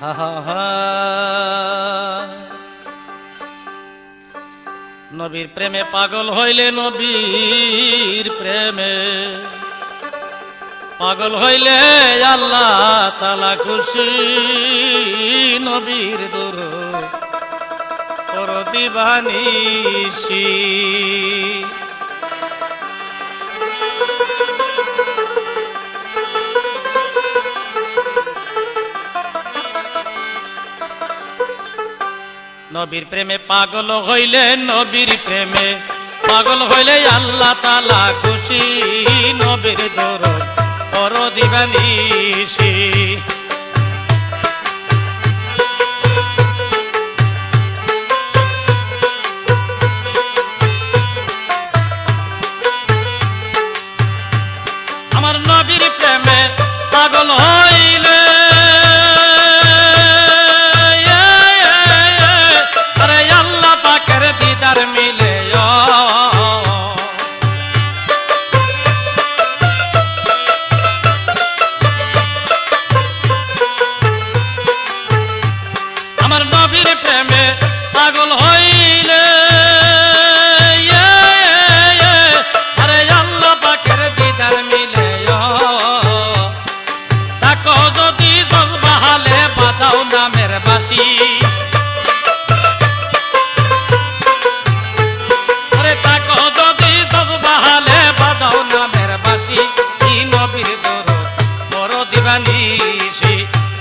হা হা হা। নবীর প্রেমে পাগল হইলে, নবীর প্রেমে পাগল হইলে আল্লাহ তাআলা খুশি। নবীর দরুদ পড় দিবানিশি। নবীর প্রেমে পাগল হইলে, নবীর প্রেমে পাগল হইলে আল্লাহ তাআলা খুশি। নবীর দরুদ পড় দিবানিশি। আমার নবীর প্রেমে পাগল হইলে দিদার মিলে। আমার নবীর প্রেমে পাগল হইলে আরে আল্লাহ পাকের দিদার মিলে। তাকো যদি জজবাহালে বাজাও নামের বাঁশি।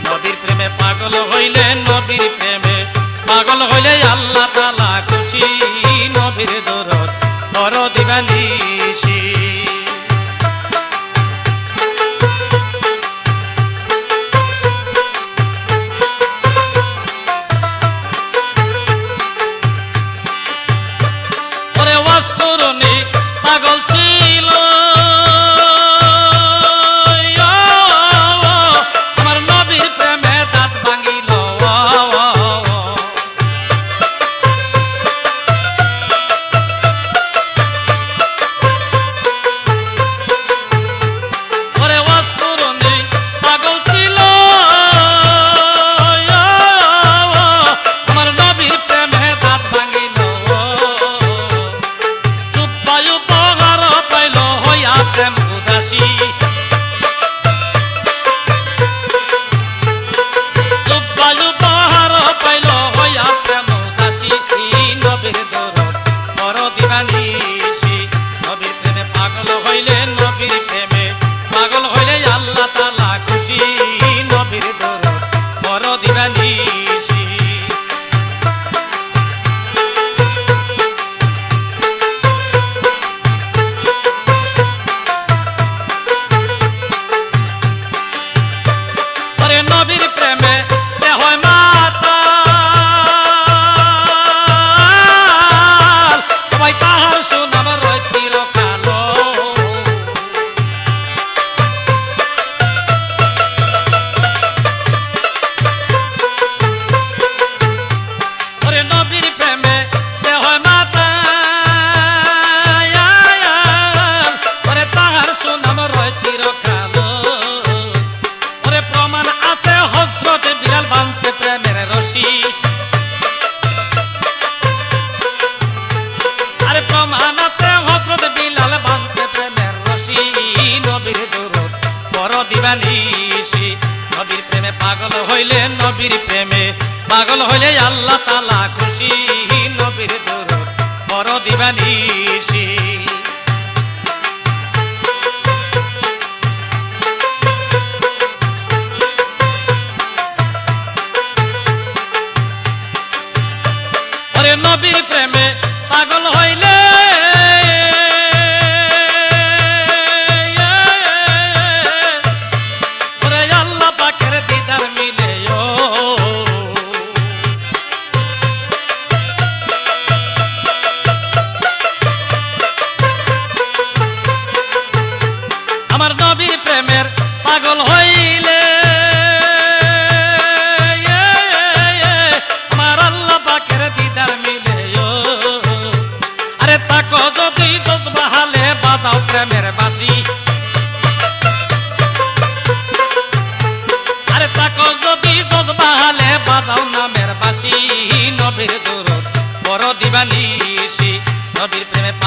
নবীর প্রেমে পাগল হইলে, নবীর প্রেমে পাগল হইলে আল্লাহ তাআলা খুশি। নবীর দরদ পড় দিবানিশি। ওরে ওয়াজ করুনি পাগল ছিল, নবীর প্রেমে পাগল হইলে, নবীর প্রেমে পাগল হইলে আল্লাহ তাআলা খুশি। নবীর দরদ পড় দিবানিশি। ওরে নবীর প্রেমে পাগল হইলে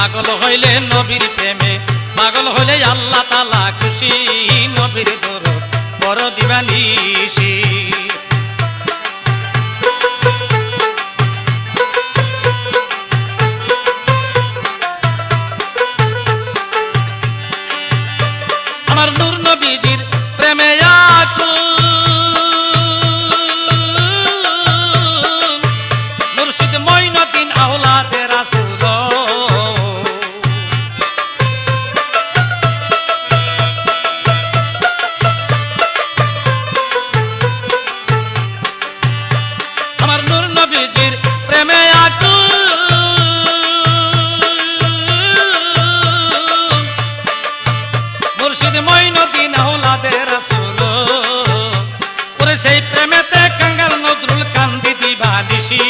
পাগল হইলে নবীর প্রেমে পাগল হইলে আল্লাহ তাআলা খুশি নবীর দরদ বড় দিবানিশি আমার নূর নবীজির প্রেমে আকুল মুর্শিদ মঈনুদ্দিন আওলাদে রাসূল আমার নূর নবীজির প্রেমে আকুল মুর্শিদ মঈনুদ্দিন আওলাদে রাসূল ওরে সেই প্রেমেতে কাঙ্গাল নজরুল কান্দি দিবানিশি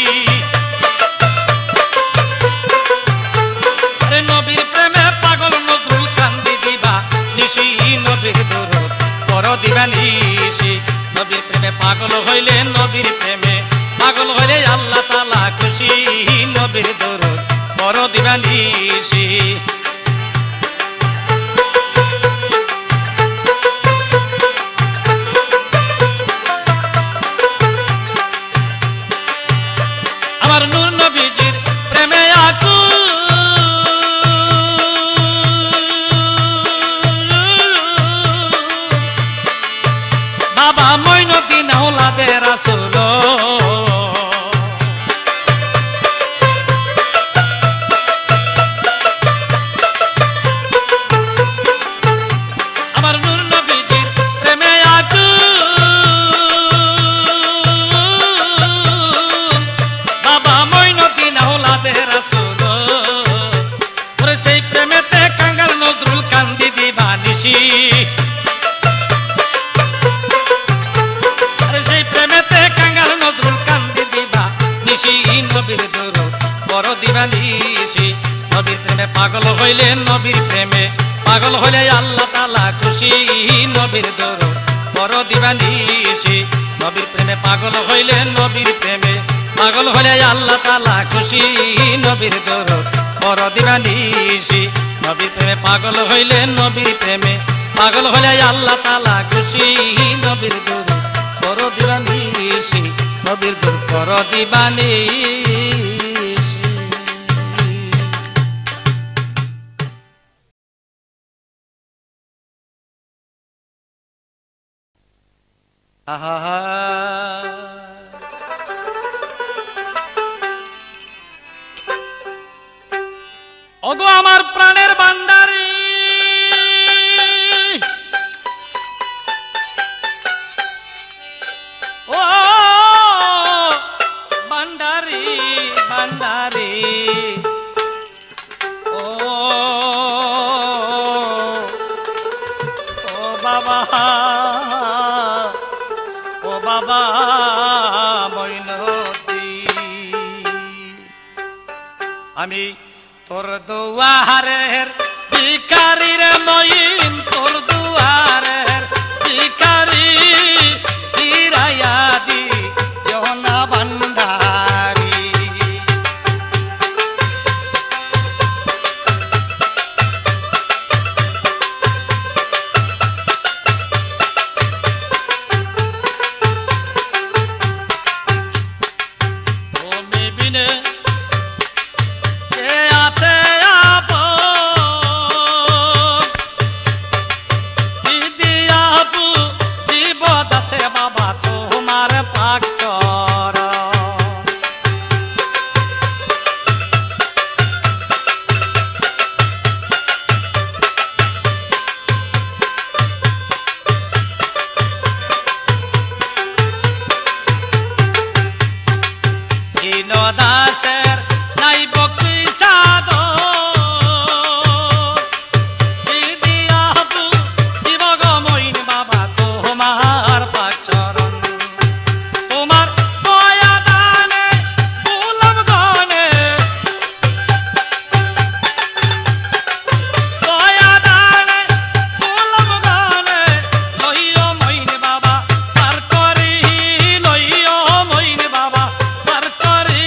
আরে নবীর প্রেমে পাগল নজরুল কান্দি দিবানিশি নবীর দরদ বড় দিবানিশি নবীর প্রেমে পাগল হইলে নবীর প্রেমে পাগল হইলে আল্লাহ তাআলা খুশি নবীর দরদ বড় দিবানিশি আমার নূর নবীজির প্রেমে আকুল বাবা মঈনুদ্দিন আওলাদে রাসূল আমার নূর নবীজির প্রেমে আকুল বাবা মঈনুদ্দিন আওলাদে রাসূল ওরে সেই প্রেমেতে কাঙ্গাল নজরুল কান্দি দিবানিশি আরে সেই প্রেমেতে কাঙ্গাল নজরুল কান্দি দিবানিশি নবীর দরদ বড় দিবানিশি নবীর প্রেমে পাগল হইলে নবীর প্রেমে পাগল হইলে আল্লাহ তাআলা খুশি নবীর দরদ বড় দিবানিশি নবীর প্রেমে পাগল হইলে নবীর প্রেমে পাগল হইলে আল্লাহ তাআলা খুশি নবীর দরদ বড় দিবানিশি নবীর প্রেমে পাগল হইলে নবীর প্রেমে পাগল হইলে আল্লাহ তাআলা খুশি নবীর দরদ বড় দিবানিশি নবীর দরদ বড় দিবানিশি আহা ওগো আমার প্রাণের ভান্ডারী ও ভান্ডারী ভান্ডারী ও ও বাবা ও বাবা মঈনুদ্দিন আমি তোর দুয়ারের ভিখারি রে মঈন তোর দুয়ারের ভিখারি ফিরাইয়া দিও না ভান্ডারী তুমি বিনে কে আছে বাবা তোমার পাক চর দাসের নাই বক্তি সাদ মইন বাবা তোমার পাক চরণ তোমার দয়া দানে গোলাম গনে দয়া দানে গোলাম গনে লইও মইন বাবা পার করি লইও মইন বাবা পার করি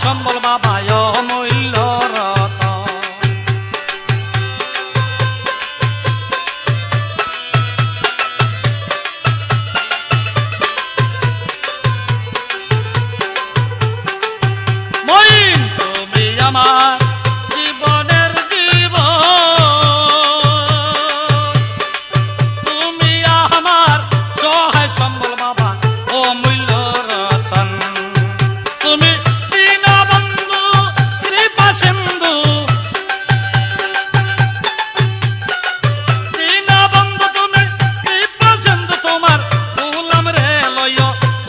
সম্বল বাবা অমূল্য রতন। মঈন তুমি আমার জীবনের জীবন, তুমি আমার সহায় সম্বল বাবা অমূল্য রতন। তুমি দীনবন্ধু কৃপা সিন্ধু, দীনবন্ধু তুমি কৃপা সিন্ধু, তোমার গোলাম রে লয়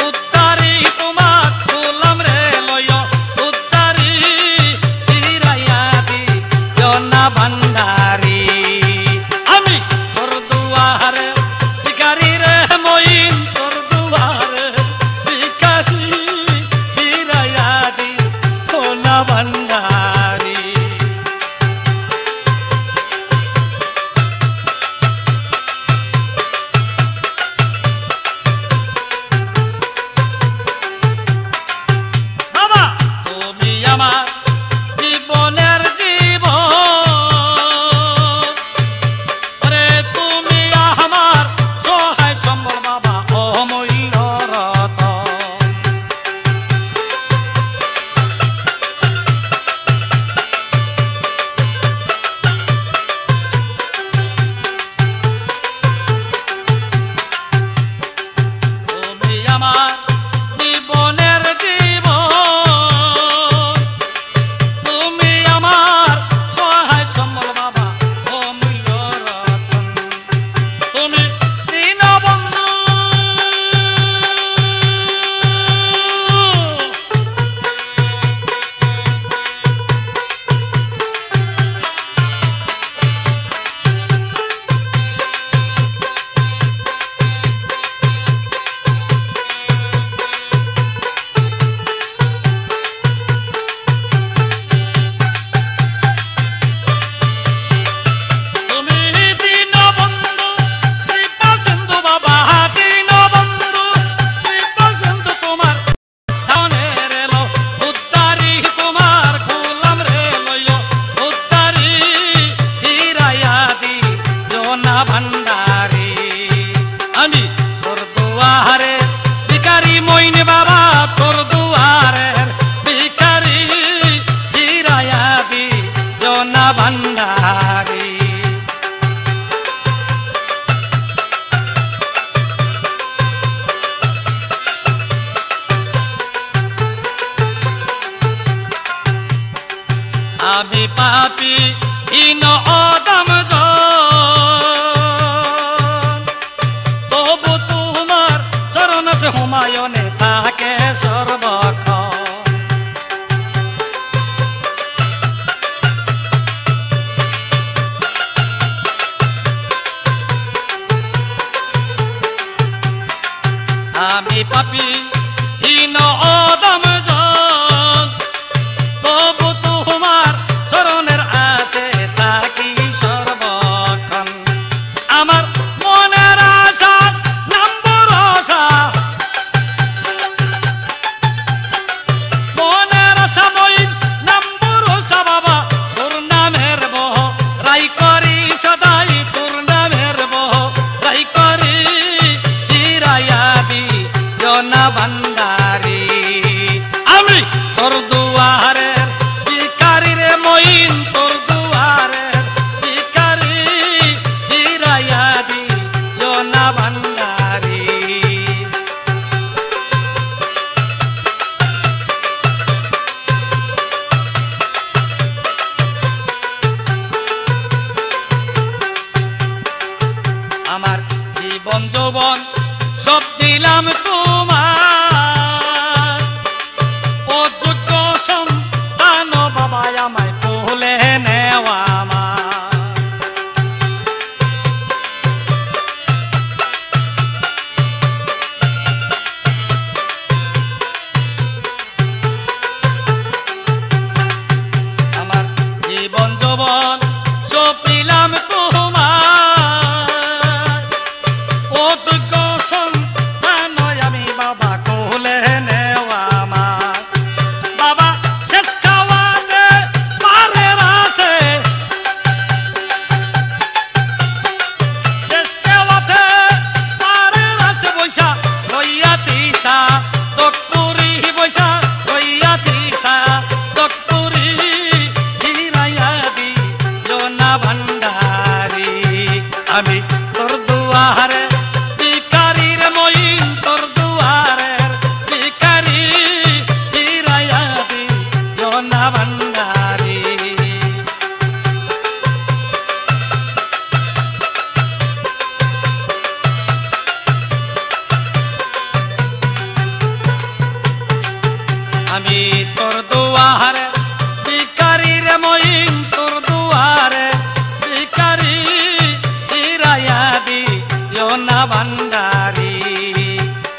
উদ্ধারি, তোমার গোলাম রে লয় উদ্ধারি, ফিরাইয়া দিও না ভান্ডারি। আমি তোর দুয়ারে ভিখারি রে মঈন, তোর দুয়ারে ভিখারি, ফিরাইয়া দিও না ভান্ডারি। বাবা তুমি আমার জীবনের জীবন, ওরে তুমি আমার সহায় সম্বল বাবা অমূল্য রতন। তুমি আমার জীবনের জীবন, তুমি আমার সহায় সম্বল বাবা অমূল্য রতন। তুমি দীনবন্ধু, তুমি দীনবন্ধু কৃপা সিন্ধু বাবা, দীনবন্ধু কৃপা সিন্ধু, তোমার ধানের এলো উদ্ধারি, তোমার গোলাম রে লয় উদ্ধারি, ফিরাইয়া দিও না ভান্ডারি। আমি তোর দুয়ারে ভিখারি মঈন বাবা, তোর দুয়ারে ভিখারি, ফিরাইয়া দিও না ভান্ডারি। আমি পাপী হীন অদম জন, তবু তোমার চরণ সে হুমায়ুনে থাকে সর্বক্ষণ। আমি পাপী হীন অদম জন, তবু তোমার চরণের আশে থাকি সর্বক্ষণ। আমার মনের আশা নাম ভরসা, মনের আশা মঈন নাম ভরসা বাবা, তোর নামের বহ রাই করি সদাই, তোর নামের বহ রাই করি, ফিরাইয়া দিও না ভান্ডারি। আমি তোর দুয়ারে ভিখারি রে মঈন, তোর দুয়ারে ভিখারি, ফিরাইয়া দিও না ভান্ডারি। আমার জীবন যৌবন সব দিলাম তোমার, আমি তোর দুয়ারে ভিখারি রে মইন তোর দুয়ারে ভিখারি ফিরাইয়া দিও না ভান্ডারি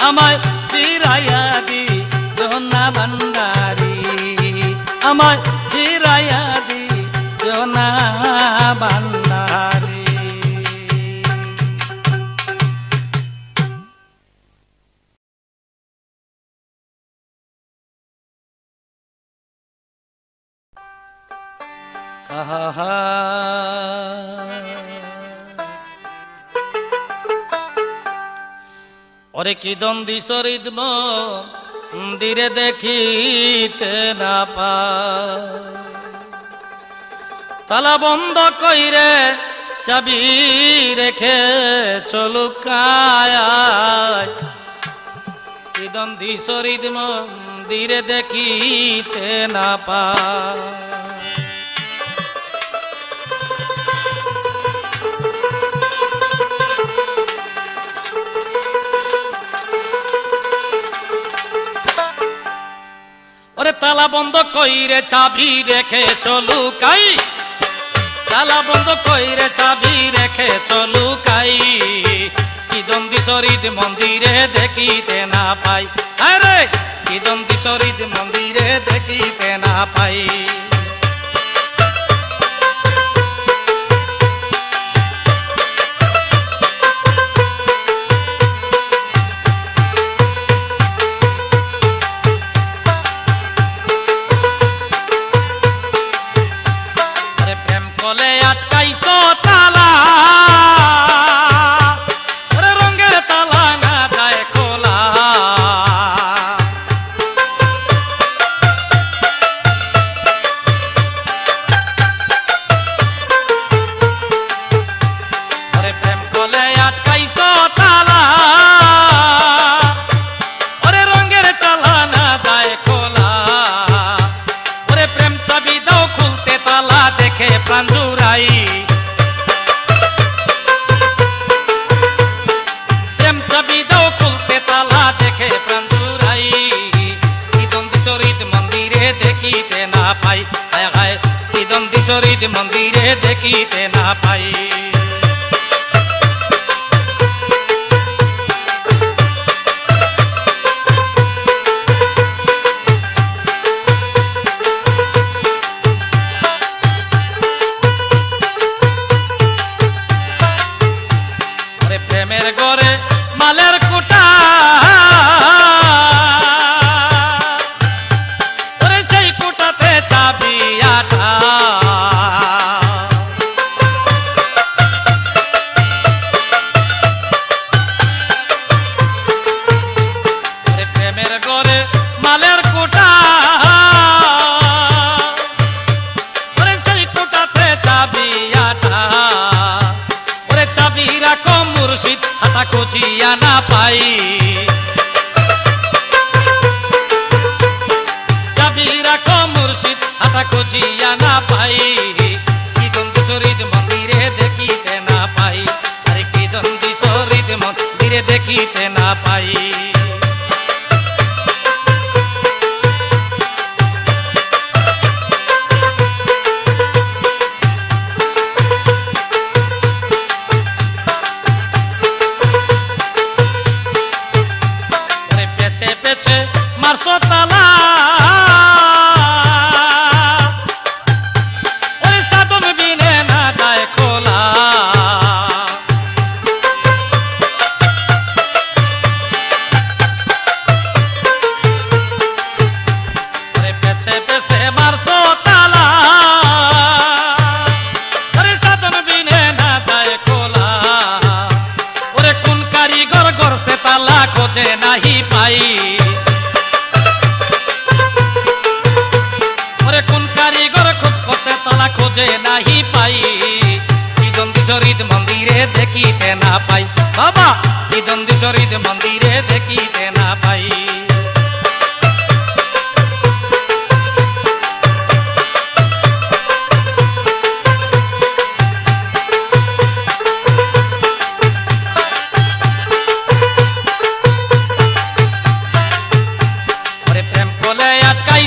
আমায় ফিরাইয়া দিও না ভান্ডারি আমায় ফিরাইয়া দিও না ভান্ডারি। ওরে কি দ্বন্দ্বী চরিত মন্দিরে দেখিতে না পায় তালা বন্ধ কইরে চাবি রেখে চলুকায় কি দ্বন্দ্বী চরিত মন্দিরে দেখিতে না পায়। ওরে তালা বন্ধ কইরে চাবি রেখে চলুকাই তালা বন্ধ কইরে চাবি রেখে চলুকাই কি দ্বন্দ্বী চরিত মন্দিরে দেখিতে না পাই আরে কি দ্বন্দ্বী চরিত মন্দিরে দেখিতে না পাই। মন্দিরে দেখিতে না পাই। প্রেমের গড়ে মালের কোটা সেই কোটাতে চাবি আটা খুঁজিয়া না পাই চাবি রাখো মুর্শিদ হাতা খুঁজিয়া না পাই কি দ্বন্দ্বী চরিত মন্দিরে দেখিতে না পাই আরে কি দ্বন্দ্বী চরিত মন্দিরে দেখিতে না পাই। মারছো তালা ওই সাধন বিনে না যায় খোলা পেছে পেছে মারছো তালা ওরে সাধন বিনে না যায় খোলা ওরে কোন কারিগর গড়ছে তালা খোঁজে নাহি পাই খোঁজে নাহি পাই কি দ্বন্দ্বী চরিত মন্দিরে দেখিতে না পাই বাবা কি দ্বন্দ্বী চরিত মন্দিরে দেখিতে না পাই। প্রেম কোলে আটকাই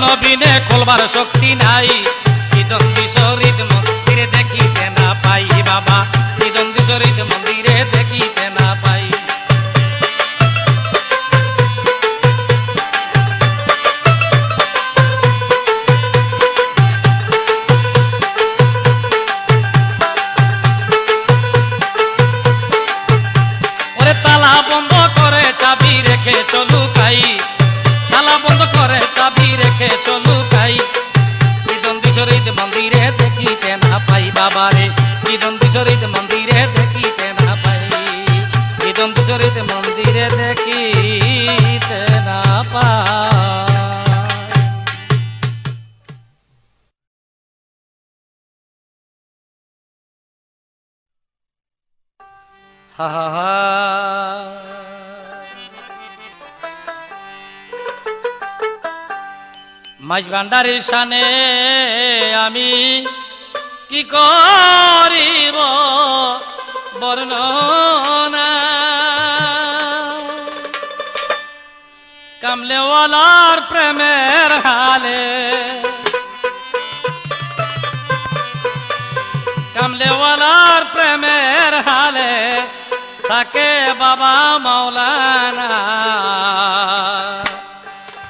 নবীনে খোলবার শক্তি নাই কি দন্দি শরীদ মন্দিরে দেখিতে না পাই বাবা কি দন্দি শরীদ মন্দিরে দেখিতে না পাই ওরে তালা বন্ধ করে চাবি রেখে চলু কাই তালা বন্ধ করে চাবি রেখে চলু কাই কি দন্দি শরীদ মন্দিরে দেখিতে না পাই বাবারে কি দন্দি শরীদ মন্দিরে দেখিতে না পাই কি দন্দি শরীদ মন্দিরে দেখিতে না পাই হা হা হা মাঝ ভান্ডারের শানে আমি কি করিব বর্ণনা কামলেওয়ালার প্রেমের হালে কামলেওয়ালার প্রেমের হালে থাকে বাবা মাওলানা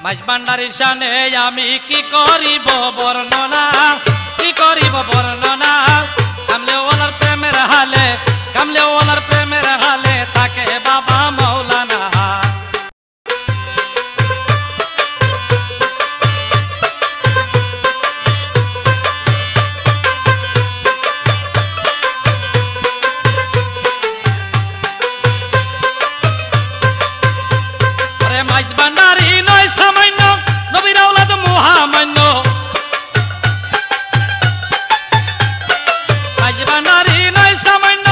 মাঝ ভান্ডারের শানে আমি কি করিব বর্ণনা কি করিব বর্ণনা কামলেওয়ালার প্রেমের হালে কামলেওয়ালার প্রেমের হালে থাকে বাবা মাওলানা মাঝ ভান্ডারি নয় সামান্য নবীর আওলাদ মহামান্য মাঝ ভান্ডারি নয় সামান্য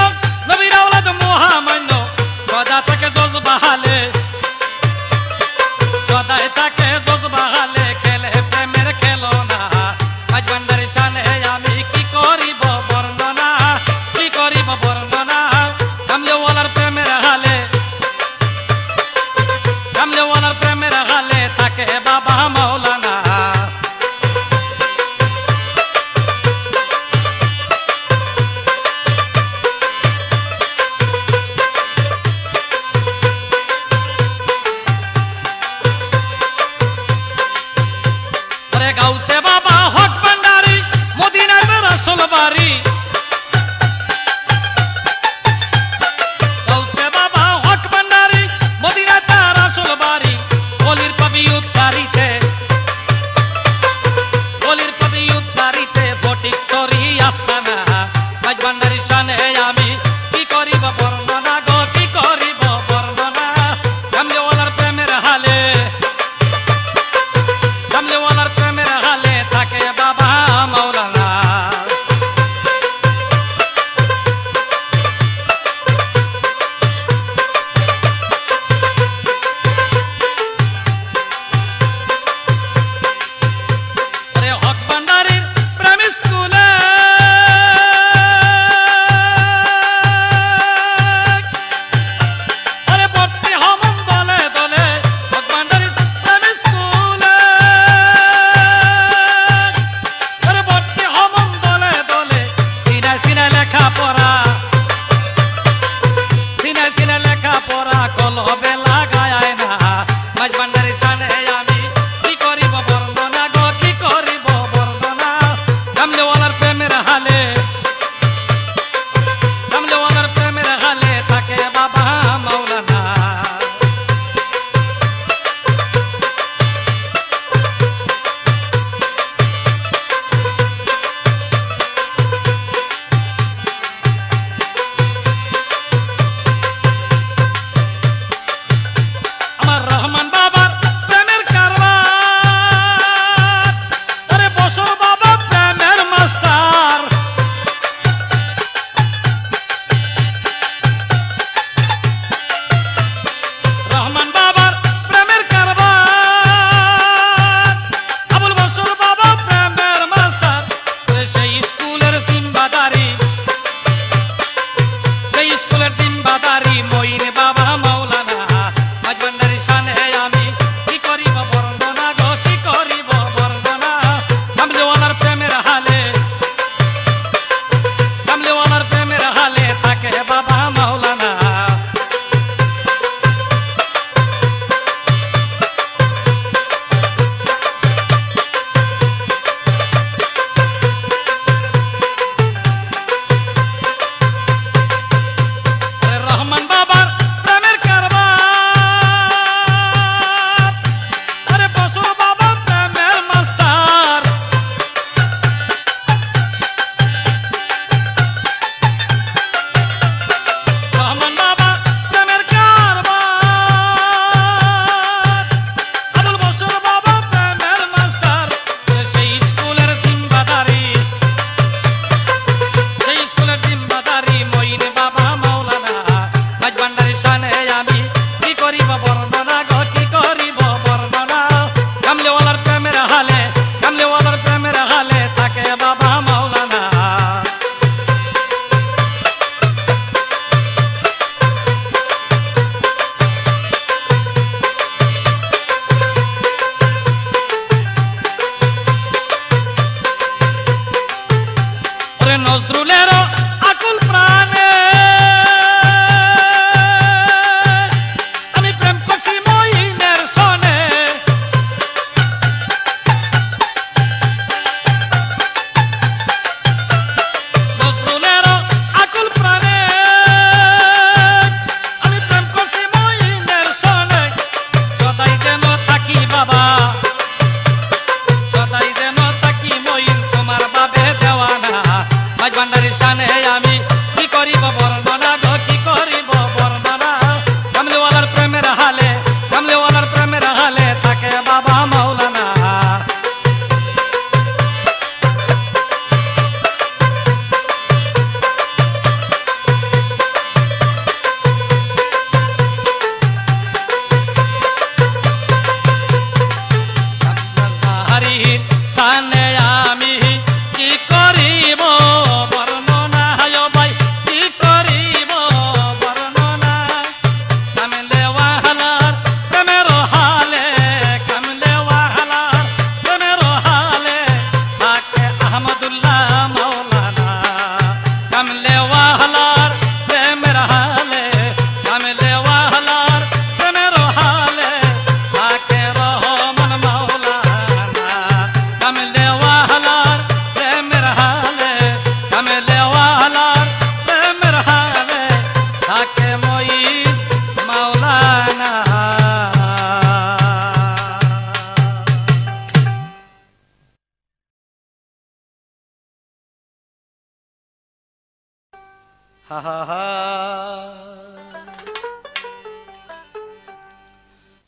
হা হা হা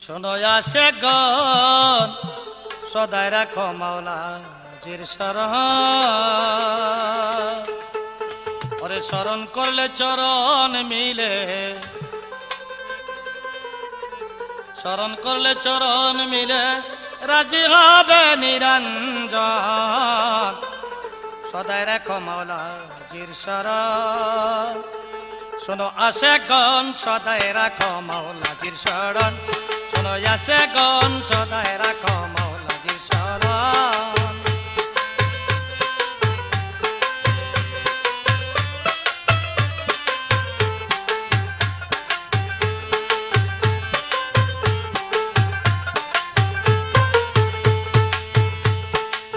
শোনো আসে গন সদাই রাখো মাওলা জির শরণ ওরে শরণ করলে চরণ মিলে শরণ করলে চরণ মিলে রাজি হবে নিরঞ্জন সদাই রাখো মাওলা জির শরণ শোনো আসে গন সদাই রাখো মাওলা জির শরণ শোনো আসে গন সদাই রাখো মাওলা জির শরণ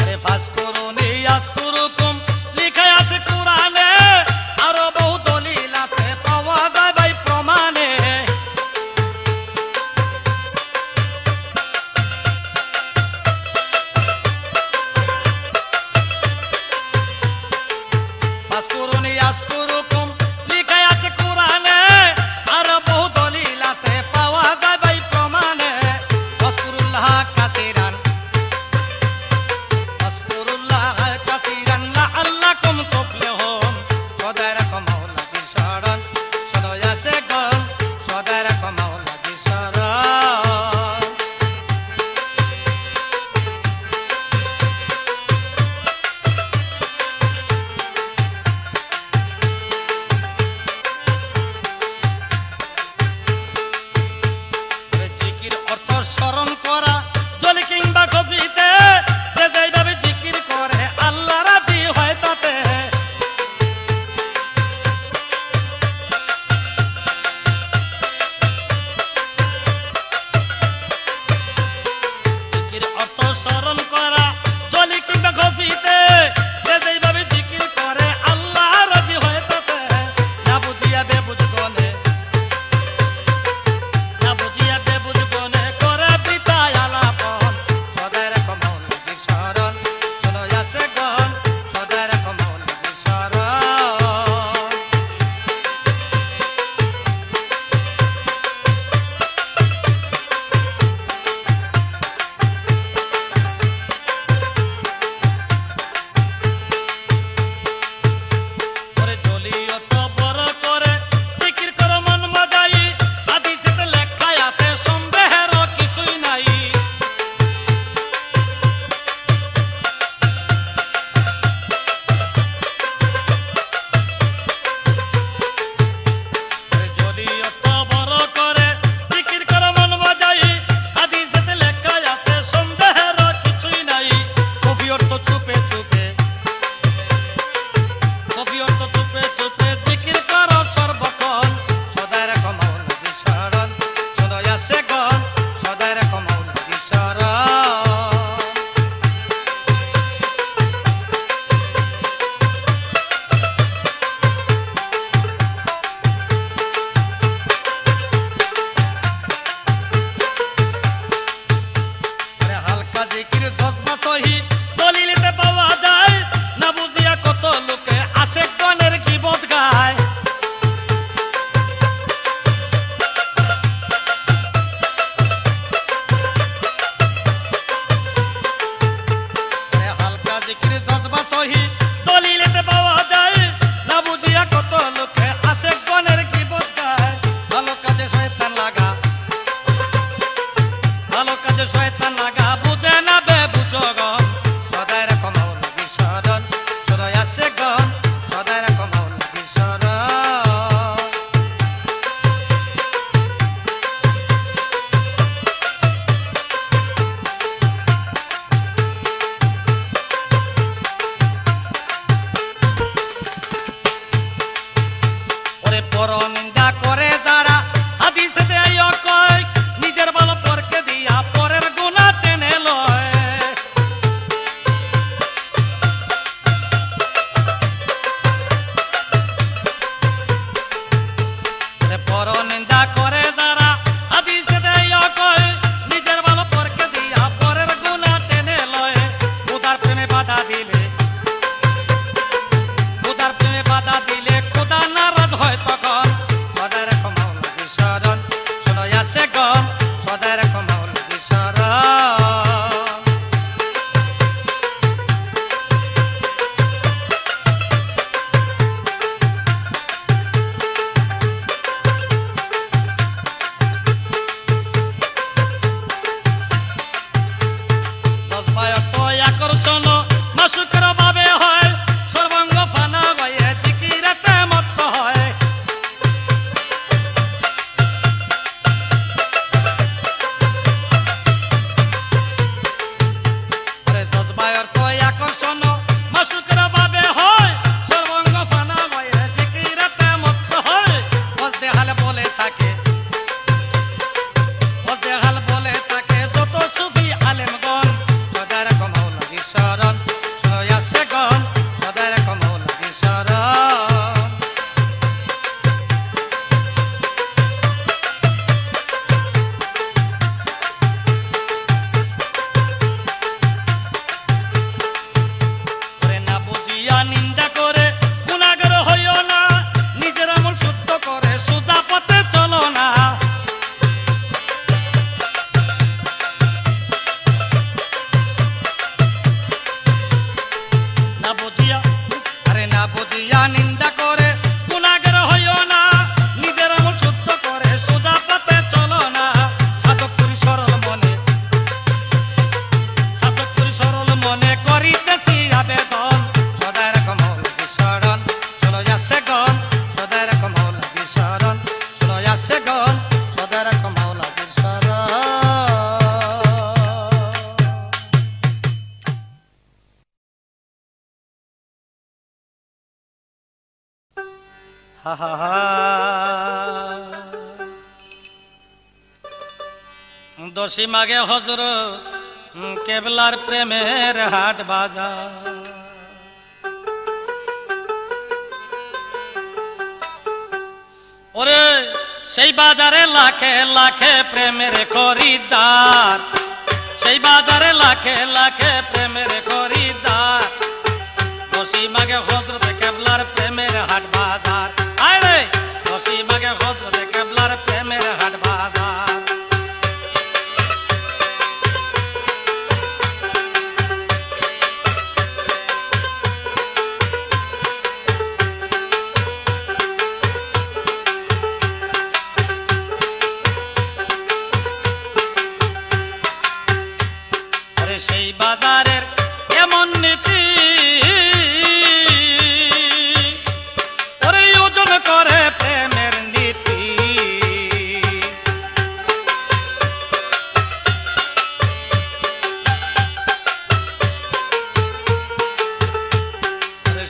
আরে ফাজ করুনি আজ করুকুম লিখা আছে কোরআনে আরো বহু দলিল আছে পাওয়া যায় ভাই প্রমাণে দশী মাগে হযরত কেবলার প্রেমের হাট বাজার। ওরে সেই বাজারে লাখে লাখে প্রেমের খরিদ্দার, সেই বাজারে লাখে লাখে প্রেমের খরিদ্দার। দশী মাগে হযরত কেবলার প্রেমের হাট বাজার। আরে দশী মাগে হযরত কেবলার প্রেমের হাট বাজার। সেই বাজারের এমন নীতি, ওরে ওজন করে প্রেমের নীতি।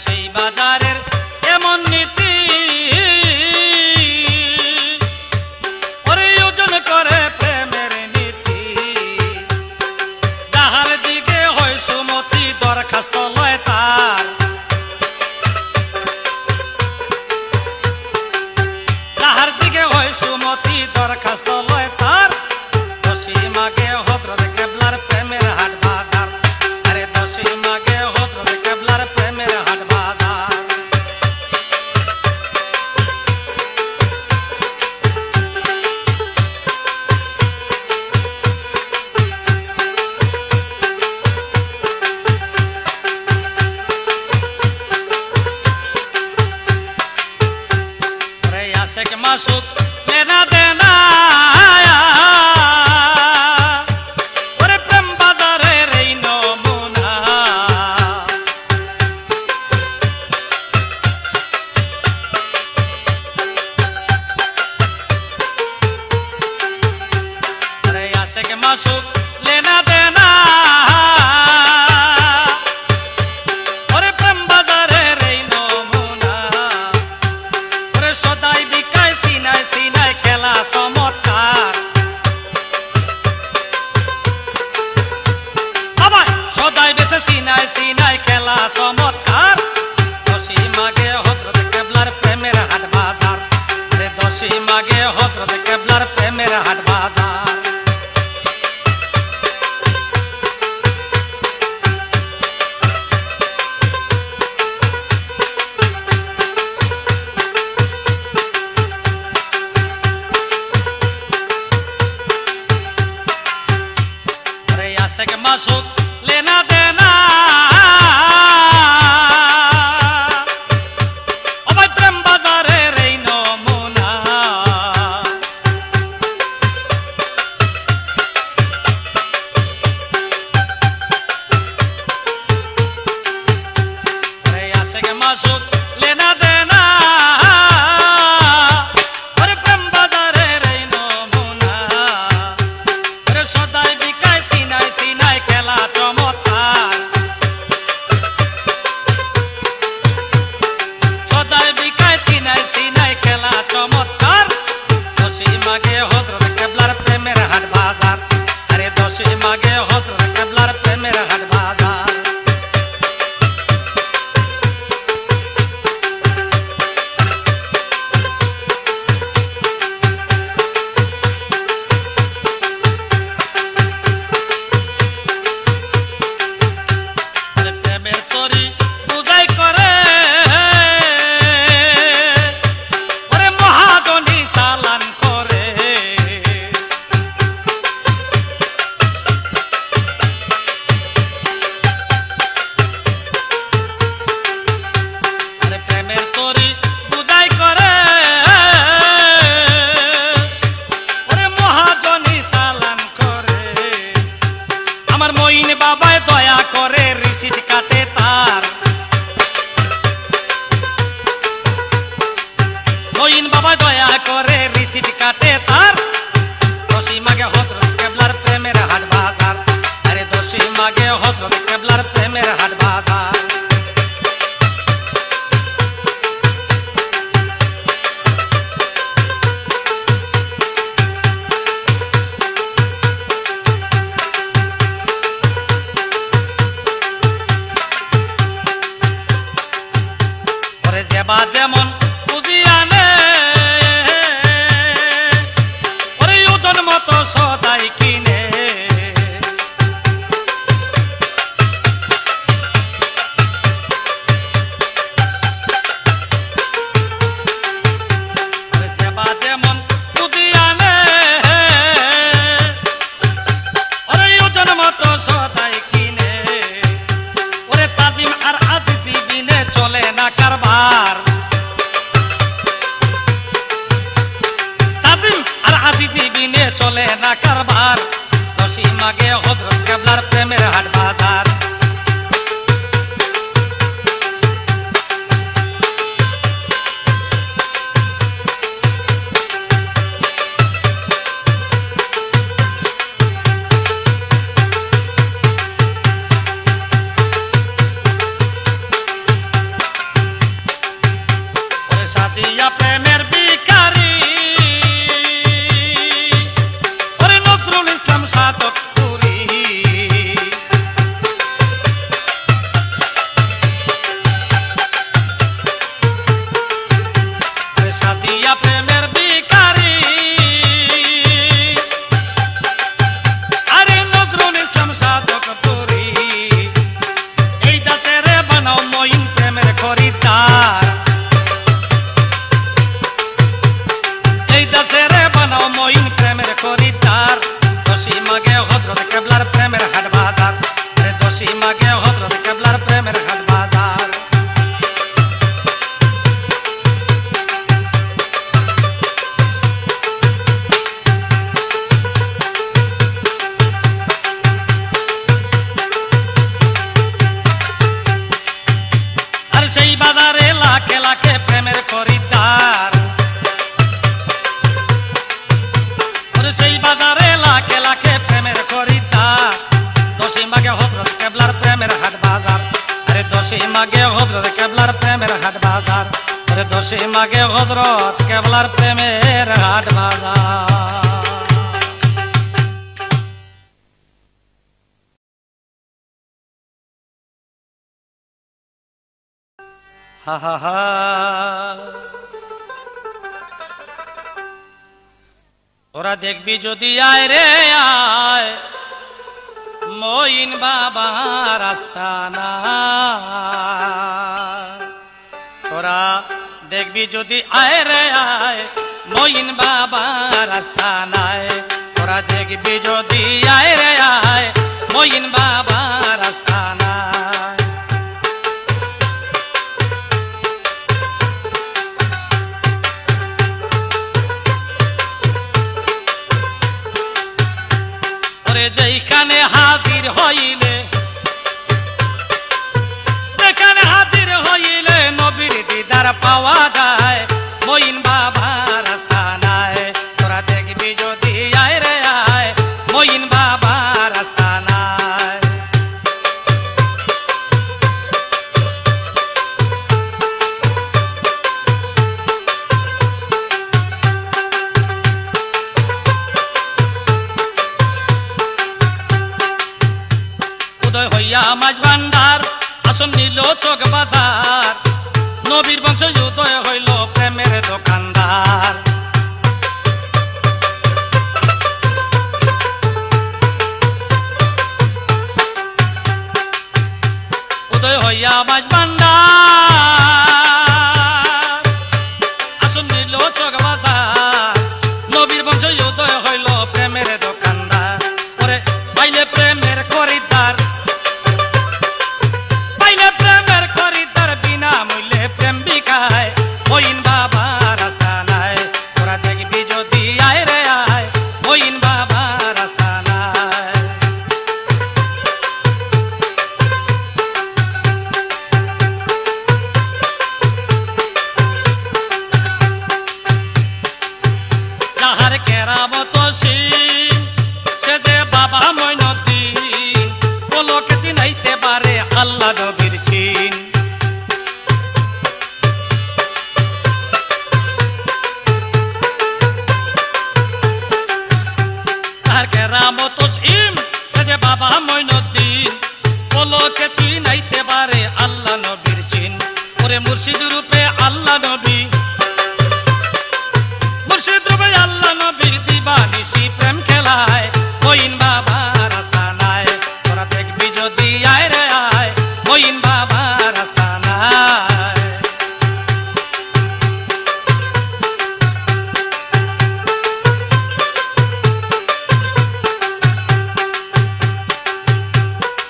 সেই বাজারের এমন নীতি, ওরে ওজন করে প্রেমের নীতি। যাহার দিকে হয় সুমতি দরখাস্ত লয় তার, যাহার দিকে হয় সুমতি দরখাস্ত লয় তার। দশী মাগে হযরত কেবলার প্রেমের হাট বাজার। আরে দশী মাগে হযরত কেবলার প্রেমের হাট বাজার। ওরে আশেক মাসুক লেনা দেনা, ওরে প্রেম বাজারের এই নমুনা। ওরে আশেক মাসুক লেনা দেনা, ওরে প্রেম বাজারের এই নমুনা। ওরে সদাই বিকায় সিনায় সিনায় খেলা চমৎকার। বাবা সদাই বেছে সিনায় সিনায় খেলা চমৎকার। দশী মাগে হযরত কেবলার প্রেমের হাট বাজার। আরে দশী মাগে হযরত কেবলার প্রেমের হাট বাজার। ওরে আশেক মাসুক লেনা দেনা, ও ভাই প্রেম বাজারের এই নমুনা। ওরে আশেক মাসুক লেনা দেনা, ওরে প্রেম বাজারের এই নমুনা। ওরে সদাই বিকায় সিনায় সিনায় খেলা চমৎকার। সদাই বিকায় সিনায় সিনায় খেলা চমৎকার। দশী মাগে হযরত কেবলার প্রেমের হাট বাজার। আরে দশী মাগে হযরত কেবলার প্রেমের হাট বাজার। আরে প্রেমের তরি বুঝাই করে, ওরে মহাজনী চালান করে। আরে প্রেমের তরি বুঝাই করে, ওরে মহাজনী চালান করে। আমার মইন বাবায় দয়া করে রিসিট কাটে তার। মইন বাবা দয়া করে রিসিট কাটে তার। দশী মাগে হযরত কেবলার প্রেমের হাট বাজার। আরে দশী মাগে হযরত কেবলার প্রেমের হাট বাজার। মাগে হজরত কেবলার প্রেমের হাট বাজার, ওরে 10 মাগে হজরত কেবলার প্রেমের হাট বাজার। হা হা হা তোরা দেখবি যদি আয় রে আয় মইন বাবা রাস্তানা, তোরা দেখবি যদি আয় রে আয় মইন বাবা রাস্তানায়, তোরা দেখবি যদি আয় রে আয় মইন বাবা রাস্তানায়। ওরে যেখানে হাজির হইলে, যেখানে হাজির হইলে নবীর দিদার পাওয়া যায় মইন বাবা রাস্তানায়, তোরা দেখবি যদি আয় রে আয় মইন বাবা রাস্তানায়। উদয় হইয়া মাঝ ভান্ডার আসন নিল চোখ বাজার, নবীর বংশ উদয় হইল প্রেমের দোকানদার। উদয় হইয়া মাঝ ভান্ডার আসন নিল চোখ বাজার, নবীর বংশ উদয় হইল প্রেমের দোকানদার। ওরে পাইলে প্রেমের খরিদ্দার, পাইলে প্রেমের খরিদ্দার বিনা মূল্যে প্রেম বিকায় মইন বাবা রাস্তানায়, তোরা দেখবি যদি আয় রে আয় মইন বাবা রাস্তানায়। যাহার কেরামত সিন সে যে বাবা মইনুদ্দিন, পলকে চিনাইতে পারে আল্লাহ নবীর চিন। তাহার কেরামত সিন সে যে বাবা মইনুদ্দিন, পলকে চিনাইতে পারে আল্লাহ নবীর চিন। ওরে মুর্শিদ রূপে আল্লাহ নবী, মুর্শিদ রূপে আল্লাহ নবীর দিবানিশি প্রেম খেলায় মইন বাবা রাস্তানায়, তোরা দেখবি যদি আয় রে আয় মইন বাবা রাস্তানায়।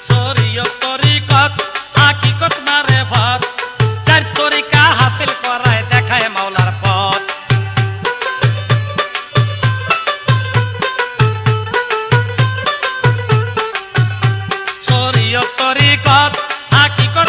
শরীয়ত তরিকত হাকিকত মারেফত, 4 তরিকা হাসিল করায় দেখায় মাওলার পথ। শরীয়ত তরিকত হাকিকত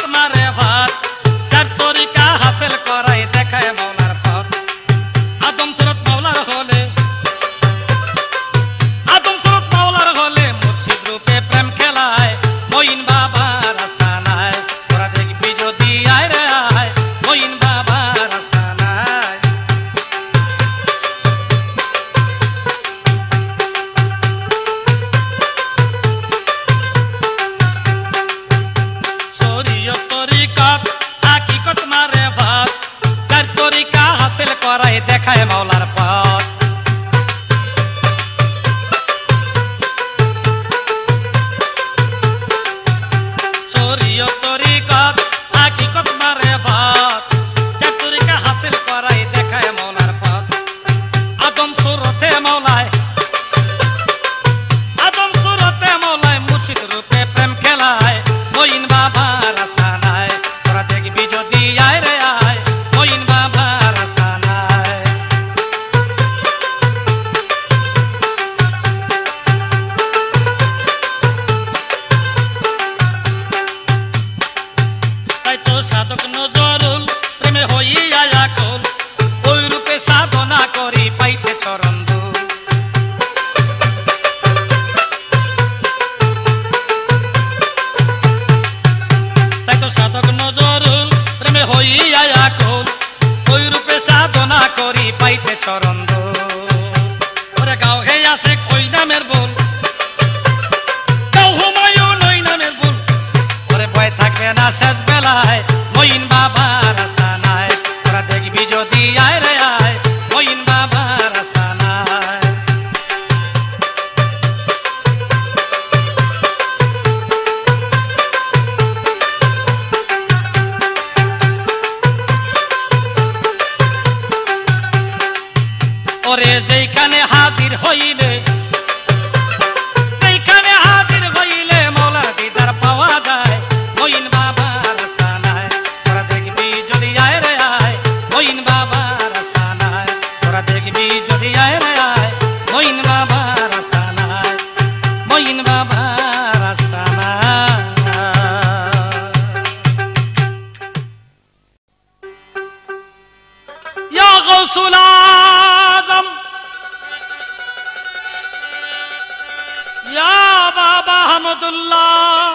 শেষ বেলায় মঈন বাবার আস্তানায় তোরা দেখবি যদি আয় রে আয় মঈন বাবার আস্তানায়। ওরে যেইখানে হাজির হইলে মৌলার দিদার পাওয়া যায় মঈন বাবার আস্তানায় তোরা দেখবি যদি আয় রে আয় মঈন বাবার আস্তানায় তোরা দেখবি যদি আয় রে আয় মঈন বাবার আস্তানায় মঈন বাবার আস্তানায়। ইয়া গাউসুল আযম या बाबा हमदुल्लाह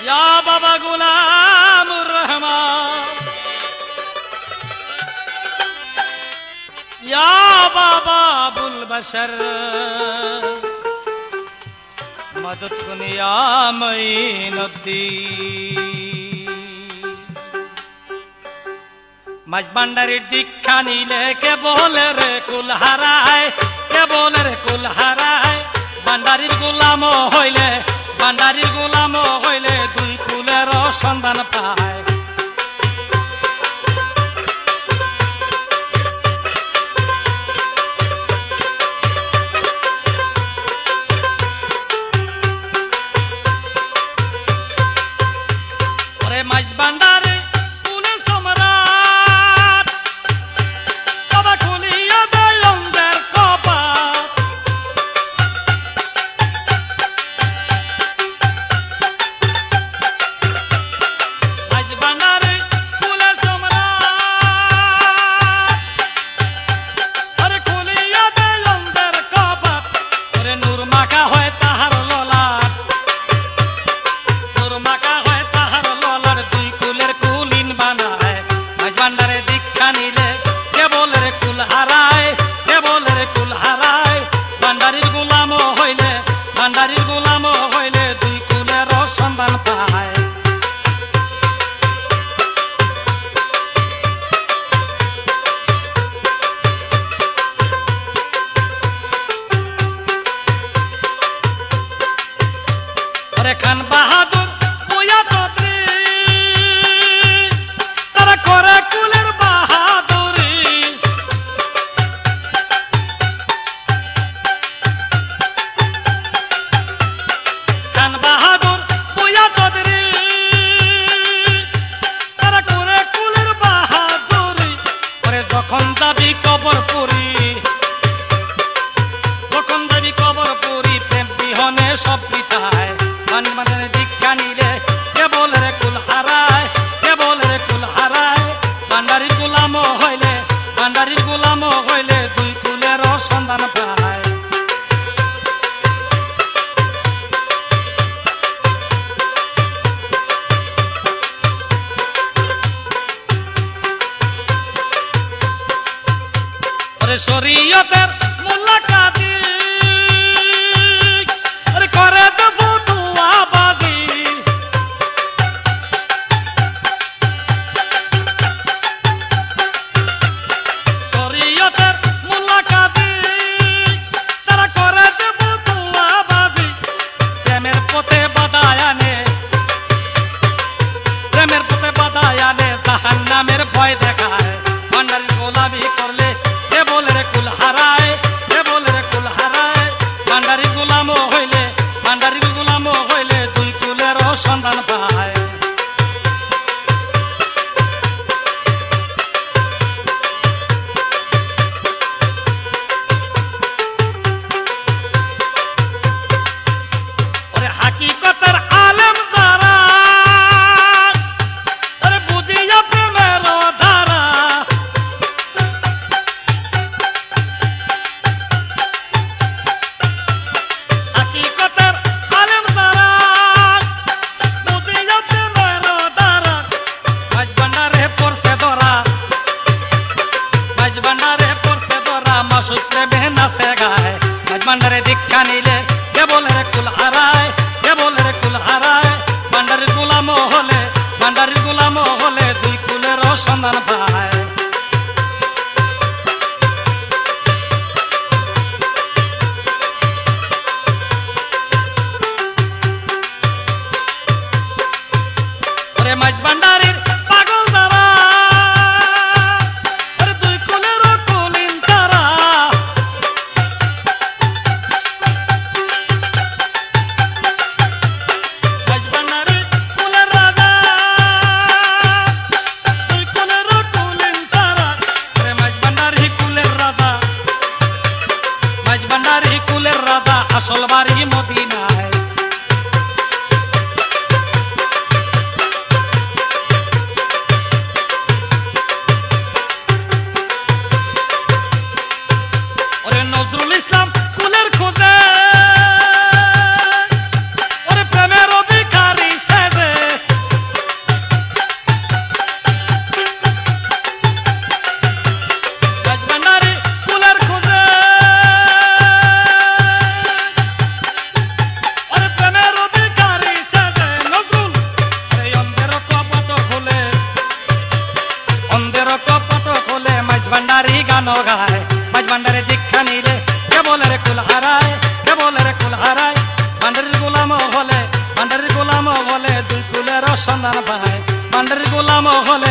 या बाबा गुलामुर रहमान या बाबा अबुल बशर मदद कुनिया मঈনুদ্দিন। মাঝ ভান্ডারের দীক্ষা নিলে কে বলে রে কুল হারায় কে বলে রে কুল হারায় ভান্ডারির গোলাম হইলে দুই কুলের সন্ধান পায়। ওরে মাঝ ভান্ডারে কুলের সম্রাট বাবা খুলিয়া দেয় অঙ্গের কপাট। মাঝ ভান্ডারে কুলের সম্রাট ওরে খুলিয়া দেয় অঙ্গের কপাট। ওরে নূর মাখা হয় তাহার ললাট নূর মাখা হয় তাহার ললাট দুই কুলের কুলিন বানায়। মাঝ ভান্ডারে দীক্ষা নিলে কে বলে রে কুল হারায় কে বলে রে কুল হারায় ভান্ডারির গোলাম হইলে দুই কুলের সন্ধান পায়। ওরে খান বাহাদুর বুয়া চৌধুরী তারা করে কুলের বাহাদুরি। খান বাহাদুর বুয়া চৌধুরী তারা করে কুলের বাহাদুরি। ওরে যখন যাবি কবরপুরি প্রেম বিহনে সব বৃথায়। মাঝে দীক্ষা নিলে কে বলে রে কুল হারায় কে বলে রে কুল হারায় ভান্ডারির গোলাম হইলে দুই কুলের সন্ধান পায়। ওরে শরীয়তের মোল্লা কাজী ওরে করে যে ফতুয়া বাজি। শরীয়তের মোল্লা কাজী তারা করে যে ফতুয়া বাজি। প্রেমের পথে বাধায় আনে জাহান্নামের ভয় দেখায়। ভান্ডারির গোলামি করলে কে বলে রে কুল হারায় কে বলে রে কুল হারায় ভান্ডারির গোলাম হইলে দুই কুলের সন্ধান পায়। ওরে হাকিকতের আলেম যারা ওরে বুঝিয়া প্রেমের ধারা। হাকিকতের আলেম যারা বুঝিয়া প্রেমের ধারা। মাঝ ভান্ডারে পড়ছে ধরা মাসুদ প্রেমে নাচে গায়। মাঝ ভান্ডারে দীক্ষা নিলে কে বলে রে কুল হারায় কে বলে রে কুল হারায় মদিনায়। ওরে নজরুল ইসলাম কুলের খোঁজে, ওরে প্রেমের অধিকারী সেজে, রাজবান্ডারি কুলের খোঁজে, ওরে প্রেমের অধিকারী সেজে নজরুল। এই অন্ধের কপট খোলে, অন্ধের কপট খোলে, মাঝবান্ডারি গান গায়। মাঝবান্ডারে দীক্ষা নিলে কেবলের কুল হারায়, কেবলের কুল হারায়। ভান্ডারির গোলাম হলে, ভান্ডারির গোলাম হলে দুই কুলের সন্ধান পায়। ভান্ডারির গোলাম হলে